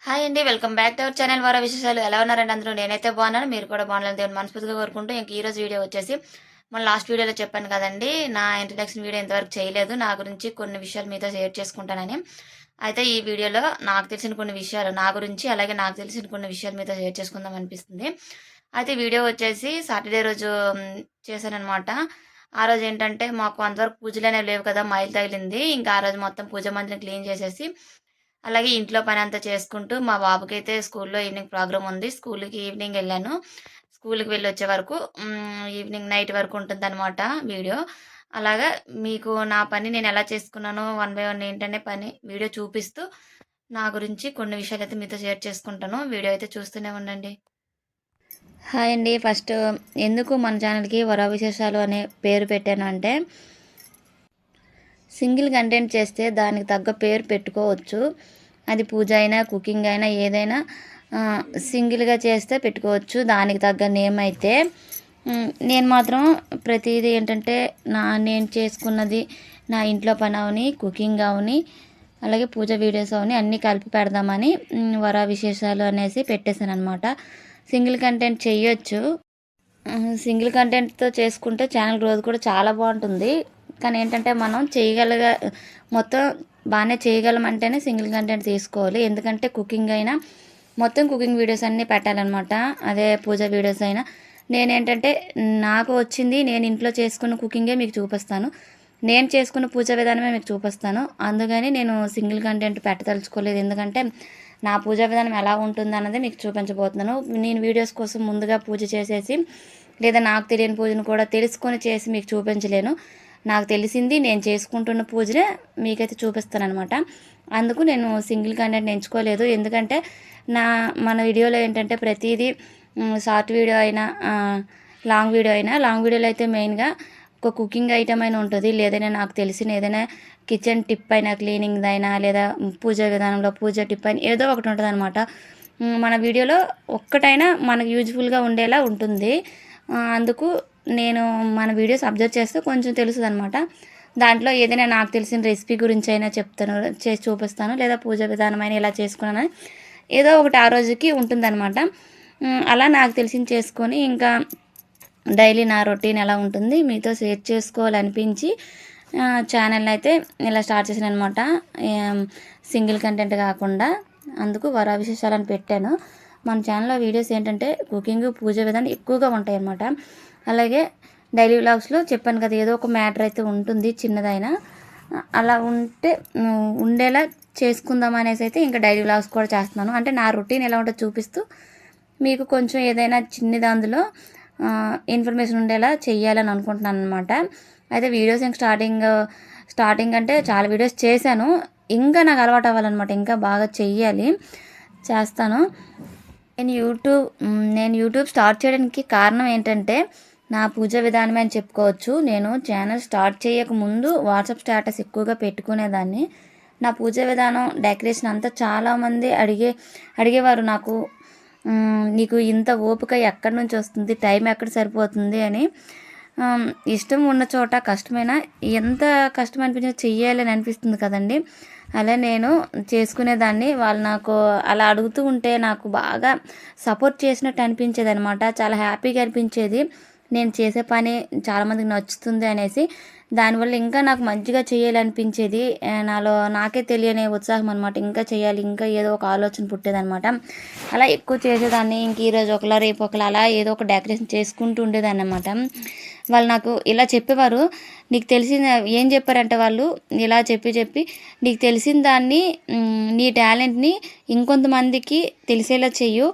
Hi అండి. Welcome back to our channel. వార విశేషాలు ఎలా ఉన్నారండి అందరూ? నేనైతే బాగున్నాను. మీరు కూడా బాగుండాలని దేవుని మనస్ఫూర్తిగా కోరుకుంటూ ఇంక ఈరోజు వీడియో వచ్చేసి మన లాస్ట్ వీడియోలో చెప్పాను కదండీ! నా ఇంట్రడక్షన్ వీడియో ఇంతవరకు చేయలేదు. నా గురించి కొన్ని విషయాలు మీతో షేర్ చేసుకుంటానని. అయితే ఈ వీడియోలో నాకు తెలిసిన కొన్ని విషయాలు నా గురించి, అలాగే నాకు తెలిసిన కొన్ని విషయాలు మీతో షేర్ చేసుకుందాం అనిపిస్తుంది. అయితే వీడియో వచ్చేసి సాటర్‌డే రోజు చేశాననమాట. ఆ రోజు ఏంటంటే మాకు అంతవరకు పూజలనేవి లేవు కదా! మైలు తగిలింది. ఇంకా ఆ రోజు మొత్తం పూజ మందిరం క్లీన్ చేసేసి అలాగే ఇంట్లో పనంతా చేసుకుంటూ మా బాబుకైతే స్కూల్లో ఈవినింగ్ ప్రోగ్రామ్ ఉంది. స్కూలుకి ఈవినింగ్ ఎళ్ళాను. స్కూలుకి వెళ్ళొచ్చే వరకు ఈవినింగ్ నైట్ వరకు ఉంటుందనమాట వీడియో. అలాగా మీకు నా పని నేనెలా చేసుకున్నానో వన్ బై వన్ ఏంటనే పని వీడియో చూపిస్తూ, నా గురించి కొన్ని విషయాలైతే మీతో షేర్ చేసుకుంటాను. వీడియో అయితే చూస్తూనే ఉండండి. హాయ్ అండి. ఫస్ట్ ఎందుకు మన ఛానల్‌కి వరా విశేషాలు అనే పేరు పెట్టాను అంటే సింగిల్ కంటెంట్ చేస్తే దానికి తగ్గ పేరు పెట్టుకోవచ్చు. అది పూజ అయినా, కుకింగ్ అయినా ఏదైనా సింగిల్‌గా చేస్తే పెట్టుకోవచ్చు. దానికి తగ్గ నేమ్ అయితే నేను మాత్రం ప్రతీదీ ఏంటంటే నేను చేసుకున్నది నా ఇంట్లో పని అవని, కుకింగ్ అవని, అలాగే పూజ వీడియోస్ అవని అన్నీ కలిపి పెడదామని వరా విశేషాలు అనేసి పెట్టేశాననమాట. సింగిల్ కంటెంట్ చెయ్యొచ్చు. సింగిల్ కంటెంట్‌తో చేసుకుంటే ఛానల్ గ్రోత్ కూడా చాలా బాగుంటుంది. కానీ ఏంటంటే మనం మొత్తం బాగానే చేయగలం అంటేనే సింగిల్ కంటెంట్ తీసుకోవాలి. ఎందుకంటే కుకింగ్ అయినా మొత్తం కుకింగ్ వీడియోస్ అన్నీ పెట్టాలన్నమాట. అదే పూజ వీడియోస్ అయినా నేనేంటంటే నాకు వచ్చింది నేను ఇంట్లో చేసుకున్న కుకింగే మీకు చూపిస్తాను. నేను చేసుకున్న పూజ విధానమే మీకు చూపిస్తాను. అందుకని నేను సింగిల్ కంటెంట్ పెట్టదలుచుకోలేదు. ఎందుకంటే నా పూజా విధానం ఎలా ఉంటుందన్నది మీకు చూపించబోతున్నాను. నేను వీడియోస్ కోసం ముందుగా పూజ చేసేసి లేదా నాకు తెలియని పూజను కూడా తెలుసుకొని చేసి మీకు చూపించలేను. నాకు తెలిసింది నేను చేసుకుంటున్న పూజనే మీకైతే చూపిస్తాననమాట. అందుకు నేను సింగిల్ కంటెంట్ ఎంచుకోలేదు. ఎందుకంటే మన వీడియోలో ఏంటంటే ప్రతిదీ షార్ట్ వీడియో అయినా లాంగ్ వీడియోలో అయితే మెయిన్గా ఒక కుకింగ్ ఐటమ్ అయినా ఉంటుంది. లేదైనా నాకు తెలిసిన ఏదైనా కిచెన్ టిప్ అయినా, క్లీనింగ్ అయినా, లేదా పూజ విధానంలో పూజ టిప్ అయినా ఏదో ఒకటి ఉంటుంది అనమాట. మన వీడియోలో ఒక్కటైనా మనకు యూజ్ఫుల్గా ఉండేలా ఉంటుంది. అందుకు నేను మన వీడియోస్ అబ్జర్వ్ చేస్తే కొంచెం తెలుస్తుంది అనమాట. దాంట్లో ఏదైనా నాకు తెలిసిన రెసిపీ గురించి అయినా చెప్తాను, చేసి చూపిస్తాను, లేదా పూజ విధానమైన ఇలా చేసుకున్నాను ఏదో ఒకటి ఆ రోజుకి ఉంటుందన్నమాట. అలా నాకు తెలిసింది చేసుకొని ఇంకా డైలీ నా రొటీన్ ఎలా ఉంటుంది మీతో షేర్ చేసుకోవాలనిపించి ఛానల్ని అయితే ఇలా స్టార్ట్ చేశాను అనమాట. సింగిల్ కంటెంట్ కాకుండా అందుకు వరా విశేషాలని పెట్టాను. మన ఛానల్లో వీడియోస్ ఏంటంటే కుకింగ్, పూజ విధానం ఎక్కువగా ఉంటాయి అన్నమాట. అలాగే డైలీ వ్లాగ్స్లో చెప్పాను కదా ఏదో ఒక మ్యాటర్ అయితే ఉంటుంది చిన్నదైనా. అలా ఉండేలా చేసుకుందాం అనేసి అయితే ఇంకా డైలీ వ్లాగ్స్ కూడా చేస్తున్నాను. అంటే నా రొటీన్ ఎలా ఉంటుందో చూపిస్తూ మీకు కొంచెం ఏదైనా చిన్నది అందులో ఇన్ఫర్మేషన్ ఉండేలా చెయ్యాలని అనుకుంటున్నాను అనమాట. అయితే వీడియోస్ ఇంక స్టార్టింగ్ అంటే చాలా వీడియోస్ చేశాను. ఇంకా నాకు అలవాటు అవ్వాలన్నమాట. ఇంకా బాగా చెయ్యాలి, చేస్తాను. నేను యూట్యూబ్ స్టార్ట్ చేయడానికి కారణం ఏంటంటే నా పూజ విధానమే అని చెప్పుకోవచ్చు. నేను ఛానల్ స్టార్ట్ చేయకముందు వాట్సాప్ స్టేటస్ ఎక్కువగా పెట్టుకునేదాన్ని. నా పూజ విధానం, డెకరేషన్ అంతా చాలామంది అడిగేవారు నాకు, నీకు ఇంత ఓపిక ఎక్కడి నుంచి వస్తుంది, టైం ఎక్కడ సరిపోతుంది అని. ఇష్టం ఉన్న చోట కష్టమైనా ఎంత కష్టం అనిపించినా చెయ్యాలని అనిపిస్తుంది కదండి. అలా నేను చేసుకునేదాన్ని. వాళ్ళు నాకు అలా అడుగుతూ ఉంటే నాకు బాగా సపోర్ట్ చేసినట్టు అనిపించేది అనమాట. చాలా హ్యాపీగా అనిపించేది. నేను చేసే పని చాలామందికి నచ్చుతుంది అనేసి. దానివల్ల ఇంకా నాకు మంచిగా చేయాలనిపించేది. నాలో నాకే తెలియని ఉత్సాహం అనమాట. ఇంకా చేయాలి, ఇంకా ఏదో ఒక ఆలోచన పుట్టేదనమాట. అలా ఎక్కువ చేసేదాన్ని. ఇంక ఈరోజు ఒకలా, రేపు ఒకలా, అలా ఏదో ఒక డెకరేషన్ చేసుకుంటూ ఉండేదాన్ని అనమాట. వాళ్ళు నాకు ఇలా చెప్పేవారు. నీకు తెలిసిన ఏం చెప్పారంటే వాళ్ళు ఇలా చెప్పి నీకు తెలిసిన దాన్ని, నీ టాలెంట్ని ఇంకొంతమందికి తెలిసేలా చెయ్యు.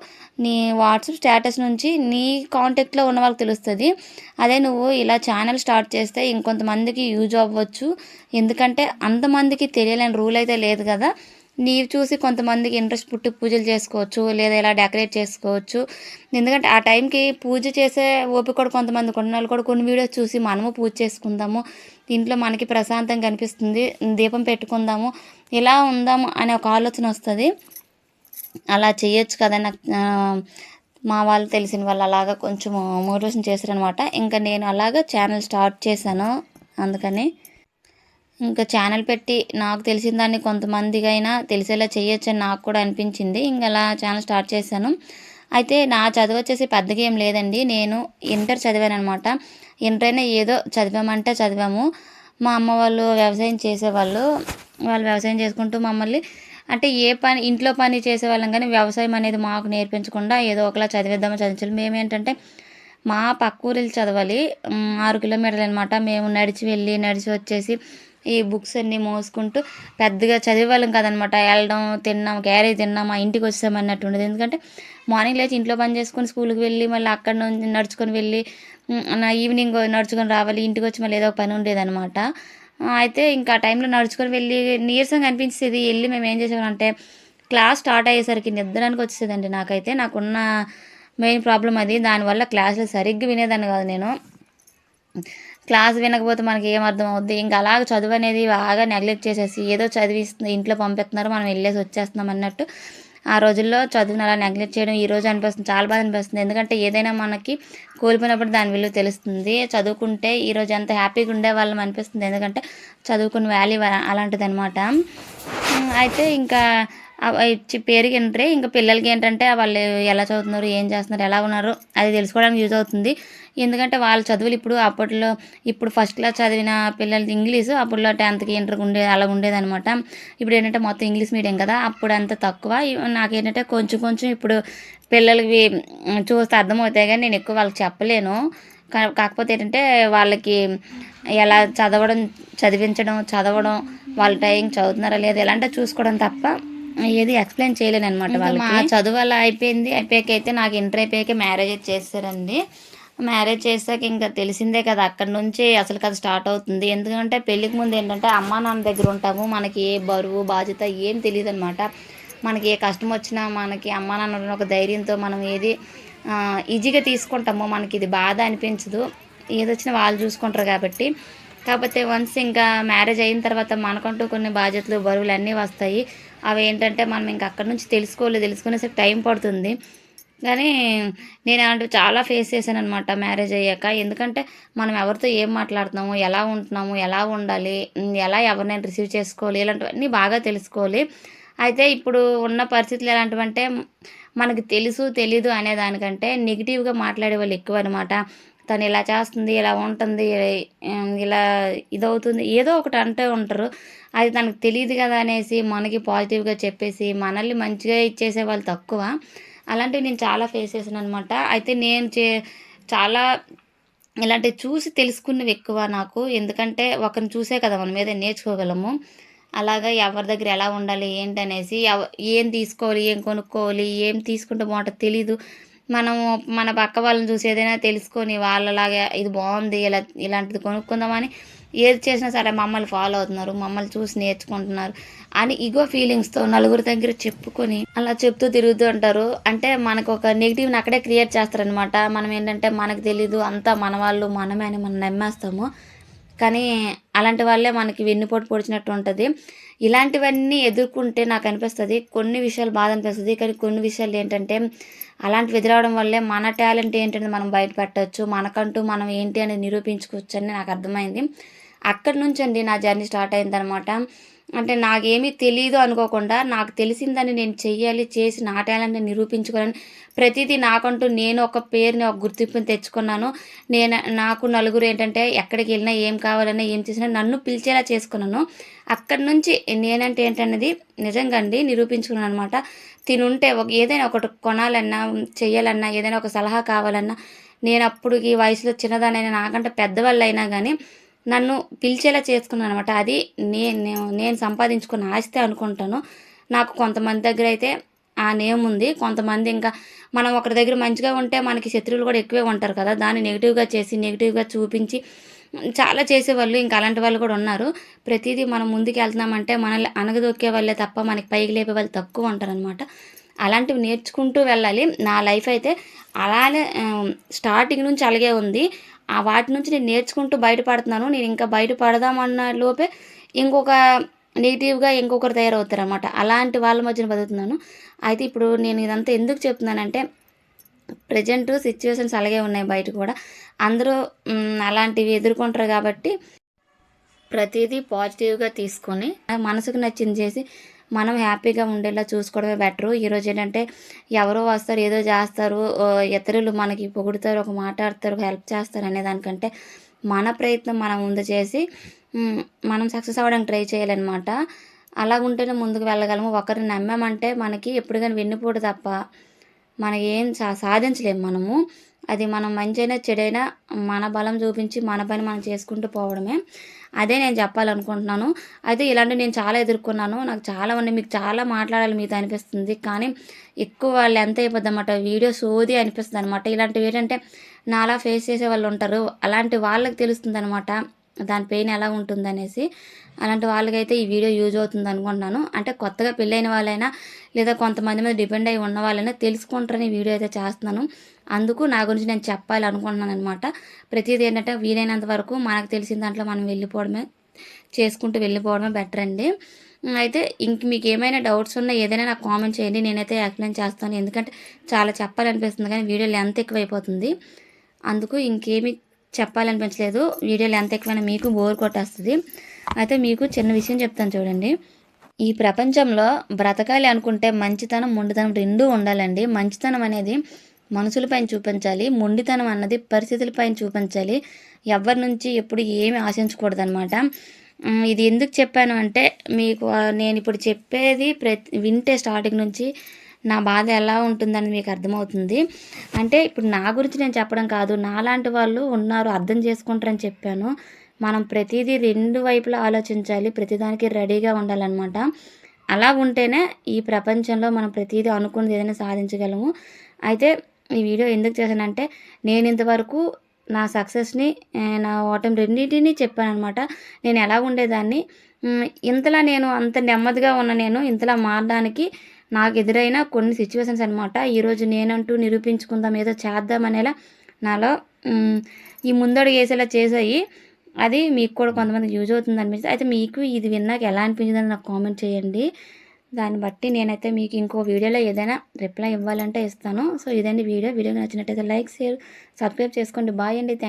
నీ వాట్సాప్ స్టేటస్ నుంచి నీ కాంటాక్ట్లో ఉన్న వాళ్ళకి తెలుస్తుంది. అదే నువ్వు ఇలా ఛానల్ స్టార్ట్ చేస్తే ఇంకొంతమందికి యూజ్ అవ్వచ్చు. ఎందుకంటే అంతమందికి తెలియాలని రూల్ అయితే లేదు కదా. నీవు చూసి కొంతమందికి ఇంట్రెస్ట్ పుట్టి పూజలు చేసుకోవచ్చు, లేదా ఇలా డెకరేట్ చేసుకోవచ్చు. ఎందుకంటే ఆ టైంకి పూజ చేసే ఓపిక కూడా కొంతమందికి ఉన్న వాళ్ళు కూడా కొన్ని వీడియోస్ చూసి మనము పూజ చేసుకుందాము, ఇంట్లో మనకి ప్రశాంతంగా అనిపిస్తుంది, దీపం పెట్టుకుందాము, ఇలా ఉందాము అనే ఒక ఆలోచన వస్తుంది. అలా చేయొచ్చు కదా. నాకు మా వాళ్ళు తెలిసిన వాళ్ళు అలాగా కొంచెం మోటివేషన్ చేశారనమాట. ఇంకా నేను అలాగా ఛానల్ స్టార్ట్ చేశాను. అందుకని ఇంకా ఛానల్ పెట్టి నాకు తెలిసిన దాన్ని కొంతమందికైనా తెలిసేలా చేయొచ్చని నాకు కూడా అనిపించింది. ఇంక అలా ఛానల్ స్టార్ట్ చేశాను. అయితే నా చదువు వచ్చేసి పెద్దగా ఏం లేదండి. నేను ఇంటర్ చదివాననమాట. ఇంటర్ అయినా ఏదో చదివామంటే చదివాము. మా అమ్మ వాళ్ళు వ్యవసాయం చేసేవాళ్ళు. వాళ్ళు వ్యవసాయం చేసుకుంటూ మమ్మల్ని అంటే ఏ పని ఇంట్లో పని చేసేవాళ్ళం కానీ వ్యవసాయం అనేది మాకు నేర్పించకుండా ఏదో ఒకలా చదివేద్దామో చదివించాలి. మేమేంటంటే మా పక్క ఊరెళ్ళి చదవాలి. 6 కిలోమీటర్లు అనమాట. మేము నడిచి వెళ్ళి నడిచి వచ్చేసి ఈ బుక్స్ అన్నీ మోసుకుంటూ పెద్దగా చదివేవాళ్ళం కాదనమాట. వెళ్ళడం, తిన్నాం, క్యారేజ్ తిన్నాం, మా ఇంటికి వచ్చాం అన్నట్టు ఉండేది. ఎందుకంటే మార్నింగ్ లేచి ఇంట్లో పని చేసుకొని స్కూల్కి వెళ్ళి మళ్ళీ అక్కడ నుంచి నడుచుకొని వెళ్ళి నా ఈవినింగ్ నడుచుకొని రావాలి. ఇంటికి వచ్చి మళ్ళీ ఏదో ఒక పని ఉండేదనమాట. అయితే ఇంకా ఆ టైంలో నడుచుకొని వెళ్ళి నీరసంగా అనిపించేది. వెళ్ళి మేము ఏం చేసామంటే క్లాస్ స్టార్ట్ అయ్యేసరికి నిద్రడానికి వచ్చేదండి నాకైతే. నాకున్న మెయిన్ ప్రాబ్లం అది. దానివల్ల క్లాసులు సరిగ్గా వినేదాన్ని కాదు నేను. క్లాస్ వినకపోతే మనకి ఏం అర్థం అవుద్ది. ఇంకా అలాగ చదువు అనేది బాగా నెగ్లెక్ట్ చేసేసి ఏదో చదివిస్తుంది ఇంట్లో పంపిస్తున్నారు మనం వెళ్ళేసి వచ్చేస్తున్నాం అన్నట్టు ఆ రోజుల్లో చదువుని అలా నెగ్లెక్ట్ చేయడం ఈ రోజు అనిపిస్తుంది. చాలా బాధ అనిపిస్తుంది. ఎందుకంటే ఏదైనా మనకి కోల్పోయినప్పుడు దాని విలువ తెలుస్తుంది. చదువుకుంటే ఈరోజు ఎంత హ్యాపీగా ఉండేవాళ్ళం అనిపిస్తుంది. ఎందుకంటే చదువుకున్న వాల్యూ అలాంటిది అనమాట. అయితే ఇంకా ఇచ్చి పేరుకి ఇంటరే. ఇంకా పిల్లలకి ఏంటంటే వాళ్ళు ఎలా చదువుతున్నారు, ఏం చేస్తున్నారు, ఎలా ఉన్నారు అది తెలుసుకోవడానికి యూజ్ అవుతుంది. ఎందుకంటే వాళ్ళ చదువులు అప్పట్లో ఇప్పుడు ఫస్ట్ క్లాస్ చదివిన పిల్లలది ఇంగ్లీషు, అప్పట్లో 10థ్కి ఇంటర్కి అలా ఉండేదనమాట. ఇప్పుడు ఏంటంటే మొత్తం ఇంగ్లీష్ మీడియం కదా, అప్పుడు అంత తక్కువ. నాకేంటంటే కొంచెం కొంచెం ఇప్పుడు పిల్లలకి చూస్తే అర్థమవుతాయి కానీ నేను ఎక్కువ వాళ్ళకి చెప్పలేను. కాకపోతే ఏంటంటే వాళ్ళకి ఎలా చదవడం వాళ్ళ టైం చదువుతున్నారా లేదా ఎలాంటి చూసుకోవడం తప్ప ఏది ఎక్స్ప్లెయిన్ చేయలేను అనమాట. వాళ్ళకి మా చదువు అలా అయిపోయింది. అయిపోయాకైతే నాకు ఇంటర్ అయిపోయాక మ్యారేజ్ చేస్తారండి. మ్యారేజ్ చేశాక ఇంకా తెలిసిందే కదా, అక్కడ నుంచి అసలు కథ స్టార్ట్ అవుతుంది. ఎందుకంటే పెళ్ళికి ముందు ఏంటంటే అమ్మా నాన్న దగ్గర ఉంటాము. మనకి ఏ బరువు బాధ్యత ఏం తెలియదు అనమాట. మనకి ఏ కష్టం వచ్చినా మనకి అమ్మా నాన్న ఒక ధైర్యంతో మనం ఏది ఈజీగా తీసుకుంటాము. మనకి ఇది బాధ అనిపించదు. ఏదొచ్చినా వాళ్ళు చూసుకుంటారు కాబట్టి. కాకపోతే వన్స్ ఇంకా మ్యారేజ్ అయిన తర్వాత మనకంటూ కొన్ని బాధ్యతలు బరువులు అన్నీ వస్తాయి. అవి ఏంటంటే మనం ఇంకా అక్కడి నుంచి తెలుసుకునేసరికి టైం పడుతుంది. కానీ నేను అలాంటివి చాలా ఫేస్ చేశాను అనమాట మ్యారేజ్ అయ్యాక. ఎందుకంటే మనం ఎవరితో ఏం మాట్లాడుతున్నాము, ఎలా ఉంటున్నాము, ఎలా ఉండాలి, ఎలా ఎవరినైనా రిసీవ్ చేసుకోవాలి, ఇలాంటివన్నీ బాగా తెలుసుకోవాలి. అయితే ఇప్పుడు ఉన్న పరిస్థితులు ఎలాంటివంటే మనకి తెలుసు తెలీదు అనే దానికంటే నెగిటివ్గా మాట్లాడే వాళ్ళు ఎక్కువ అనమాట. తను ఇలా చేస్తుంది, ఇలా ఉంటుంది, ఇలా ఇదవుతుంది, ఏదో ఒకటి అంటూ ఉంటారు. అది తనకు తెలియదు కదా అనేసి మనకి పాజిటివ్గా చెప్పేసి మనల్ని మంచిగా ఇచ్చేసే వాళ్ళు తక్కువ. అలాంటివి నేను చాలా ఫేస్ చేశాను అనమాట. అయితే నేను చాలా ఇలాంటివి చూసి తెలుసుకున్నవి ఎక్కువ నాకు. ఎందుకంటే ఒకరిని చూసే కదా మనం ఏదైనా నేర్చుకోగలము. అలాగా ఎవరి దగ్గర ఎలా ఉండాలి ఏంటనేసి ఏం తీసుకోవాలి, ఏం కొనుక్కోవాలి, ఏం తీసుకుంటే బాగుంటుందో తెలీదు. మనము మన పక్క వాళ్ళని చూసి ఏదైనా తెలుసుకొని వాళ్ళలాగా ఇది బాగుంది, ఇలాంటిది కొనుక్కుందామని ఏది చేసినా సరే మమ్మల్ని ఫాలో అవుతున్నారు, మమ్మల్ని చూసి నేర్చుకుంటున్నారు అని ఇగో ఫీలింగ్స్తో నలుగురి దగ్గర చెప్పుకొని అలా చెప్తూ తిరుగుతూ ఉంటారు. అంటే మనకు ఒక నెగిటివ్ని అక్కడే క్రియేట్ చేస్తారనమాట. మనం ఏంటంటే మనకు తెలీదు అంతా మన వాళ్ళు మనమే అని మనం నమ్మేస్తాము. కానీ అలాంటి వాళ్ళే మనకి వెన్నుపోటు పొడిచినట్టు ఉంటుంది. ఇలాంటివన్నీ ఎదుర్కొంటే నాకు అనిపిస్తుంది కొన్ని విషయాలు బాధ అనిపిస్తుంది. కానీ కొన్ని విషయాలు ఏంటంటే అలాంటివి ఎదురవడం వల్లే మన టాలెంట్ ఏంటనేది మనం బయట పెట్టవచ్చు, మనకంటూ మనం ఏంటి అనేది నిరూపించుకోవచ్చు అని నాకు అర్థమైంది. అక్కడి నుంచి అండి నా జర్నీ స్టార్ట్ అయిందనమాట. అంటే నాకేమీ తెలీదు అనుకోకుండా నాకు తెలిసిందని నేను చెయ్యాలి, చేసి నా టాలెంట్ని నిరూపించుకోవాలని ప్రతిదీ నాకంటూ నేను ఒక పేరుని ఒక గుర్తింపుని తెచ్చుకున్నాను. నాకు నలుగురు ఏంటంటే ఎక్కడికి వెళ్ళినా ఏం కావాలన్నా ఏం చేసినా నన్ను పిలిచేలా చేసుకున్నాను. అక్కడి నుంచి నేనంటే ఏంటన్నది నిజంగా అండి నిరూపించుకున్నాను అనమాట. తినుంటే ఏదైనా ఒకటి కొనాలన్నా చెయ్యాలన్నా ఏదైనా ఒక సలహా కావాలన్నా నేను అప్పుడు ఈ వయసులో చిన్నదానైనా నాకంటే పెద్దవాళ్ళు అయినా కానీ నన్ను పిలిచేలా చేసుకున్నాను అనమాట. అది నేను సంపాదించుకున్న ఆస్తి అనుకుంటాను. నాకు కొంతమంది దగ్గర అయితే ఆ నేమ్ ఉంది. కొంతమంది ఇంకా మనం ఒకరి దగ్గర మంచిగా ఉంటే మనకి శత్రువులు కూడా ఎక్కువే ఉంటారు కదా, దాన్ని నెగిటివ్గా చేసి నెగిటివ్గా చూపించి చాలా చేసేవాళ్ళు ఇంకా అలాంటి వాళ్ళు కూడా ఉన్నారు. ప్రతిదీ మనం ముందుకు వెళ్తున్నామంటే మనల్ని అనగదొక్కే వాళ్ళే తప్ప మనకి పైకి లేపే వాళ్ళు తక్కువ ఉంటారనమాట. అలాంటివి నేర్చుకుంటూ వెళ్ళాలి. నా లైఫ్ అయితే అలానే స్టార్టింగ్ నుంచి అలాగే ఉంది. వాటి నుంచి నేను నేర్చుకుంటూ బయటపడుతున్నాను. నేను ఇంకా బయటపడదామన్న లోపే ఇంకొక నెగిటివ్గా ఇంకొకరు తయారవుతారనమాట. అలాంటి వాళ్ళ మధ్యన బతుకుతున్నాను. అయితే ఇప్పుడు నేను ఇదంతా ఎందుకు చెప్తున్నానంటే ప్రజెంట్ సిచ్యువేషన్స్ అలాగే ఉన్నాయి బయట కూడా. అందరూ అలాంటివి ఎదుర్కొంటారు కాబట్టి ప్రతిదీ పాజిటివ్గా తీసుకొని మనసుకు నచ్చింది చేసి మనం హ్యాపీగా ఉండేలా చూసుకోవడమే బెటరు. ఈరోజు ఏంటంటే ఎవరో వస్తారు, ఏదో చేస్తారు, ఇతరులు మనకి పొగుడుతారు, ఒక మాట్లాడతారు, ఒక హెల్ప్ చేస్తారు అనే దానికంటే మన ప్రయత్నం మనం ముందు చేసి మనం సక్సెస్ అవ్వడానికి ట్రై చేయాలన్నమాట. అలాగుంటేనే ముందుకు వెళ్ళగలము. ఒకరిని నమ్మామంటే మనకి ఎప్పుడు కానీ వెన్నుపోటు తప్ప మనం ఏం సాధించలేము మనము. అది మనం మంచైనా చెడైనా మన బలం చూపించి మన పని మనం చేసుకుంటూ పోవడమే. అదే నేను చెప్పాలనుకుంటున్నాను. అయితే ఇలాంటివి నేను చాలా ఎదుర్కొన్నాను. నాకు చాలా ఉన్నాయి. మీకు చాలా మాట్లాడాలి మీతో అనిపిస్తుంది. కానీ ఎక్కువ లెంత్ అయిపోద్దనమాట. వీడియో సోది అనిపిస్తుందనమాట. ఇలాంటివి ఏంటంటే నాలా ఫేస్ చేసే వాళ్ళు ఉంటారు. అలాంటి వాళ్ళకి తెలుస్తుందనమాట దాని పెయిన్ ఎలా ఉంటుందనేసి. అలాంటి వాళ్ళకైతే ఈ వీడియో యూజ్ అవుతుంది అనుకుంటున్నాను. అంటే కొత్తగా పెళ్ళైన వాళ్ళైనా లేదా కొంతమంది మీద డిపెండ్ అయి ఉన్న వాళ్ళైనా తెలుసుకుంటారని వీడియో అయితే చేస్తున్నాను. అందుకు నా గురించి నేను చెప్పాలి అనుకుంటున్నాను అనమాట. ప్రతిదీ ఏంటంటే వీలైనంత వరకు మనకు తెలిసిన దాంట్లో మనం వెళ్ళిపోవడమే, చేసుకుంటూ వెళ్ళిపోవడమే బెటర్ అండి. అయితే ఇంక మీకు ఏమైనా డౌట్స్ ఉన్నా ఏదైనా నాకు కామెంట్ చేయండి. నేనైతే ఎక్స్ప్లెయిన్ చేస్తాను. ఎందుకంటే చాలా చెప్పాలనిపిస్తుంది కానీ వీడియో లెంత్ ఎక్కువైపోతుంది. అందుకు ఇంకేమీ చెప్పాలనిపించలేదు. వీడియో లెంత్ ఎక్కువైనా మీకు బోర్ కొట్టేస్తుంది. అయితే మీకు చిన్న విషయం చెప్తాను చూడండి. ఈ ప్రపంచంలో బ్రతకాలి అనుకుంటే మంచితనం, మొండితనం రెండూ ఉండాలండి. మంచితనం అనేది మనుషులపైన చూపించాలి. మొండితనం అన్నది పరిస్థితులపైన చూపించాలి. ఎవరి నుంచి ఎప్పుడు ఏమి ఆశించకూడదనమాట. ఇది ఎందుకు చెప్పాను అంటే మీకు నేను ఇప్పుడు చెప్పేది వింటే స్టార్టింగ్ నుంచి నా బాధ ఎలా ఉంటుందని మీకు అర్థమవుతుంది. అంటే ఇప్పుడు నా గురించి నేను చెప్పడం కాదు, నాలాంటి వాళ్ళు ఉన్నారు, అర్థం చేసుకుంటారని చెప్పాను. మనం ప్రతిదీ రెండు వైపులా ఆలోచించాలి. ప్రతిదానికి రెడీగా ఉండాలన్నమాట. అలా ఉంటేనే ఈ ప్రపంచంలో మనం ప్రతిదీ అనుకున్నది ఏదైనా సాధించగలము. అయితే ఈ వీడియో ఎందుకు చేశానంటే నేను ఇంతవరకు నా సక్సెస్ని, నా ఓటమి రెండింటిని చెప్పానమాట. నేను ఎలా ఉండేదాన్ని, ఇంతలా నేను అంత నెమ్మదిగా ఉన్న నేను ఇంతలా మారడానికి నాకు ఎదురైన కొన్ని సిచ్యువేషన్స్ అనమాట. ఈరోజు నేనంటూ నిరూపించుకుందాం, ఏదో చేద్దాం అనేలా నాలో ఈ ముందడుగు వేసేలా చేసాయి. అది మీకు కూడా కొంతమందికి యూజ్ అవుతుంది అనిపిస్తుంది. అయితే మీకు ఇది విన్నాక ఎలా అనిపించిందని నాకు కామెంట్ చేయండి. దాన్ని బట్టి నేనైతే మీకు ఇంకో వీడియోలో ఏదైనా రిప్లై ఇవ్వాలంటే ఇస్తాను. సో ఇదండి వీడియో. వీడియో నచ్చినట్టయితే లైక్, షేర్, సబ్స్క్రైబ్ చేసుకోండి. బాయ్ అండి. థ్యాంక్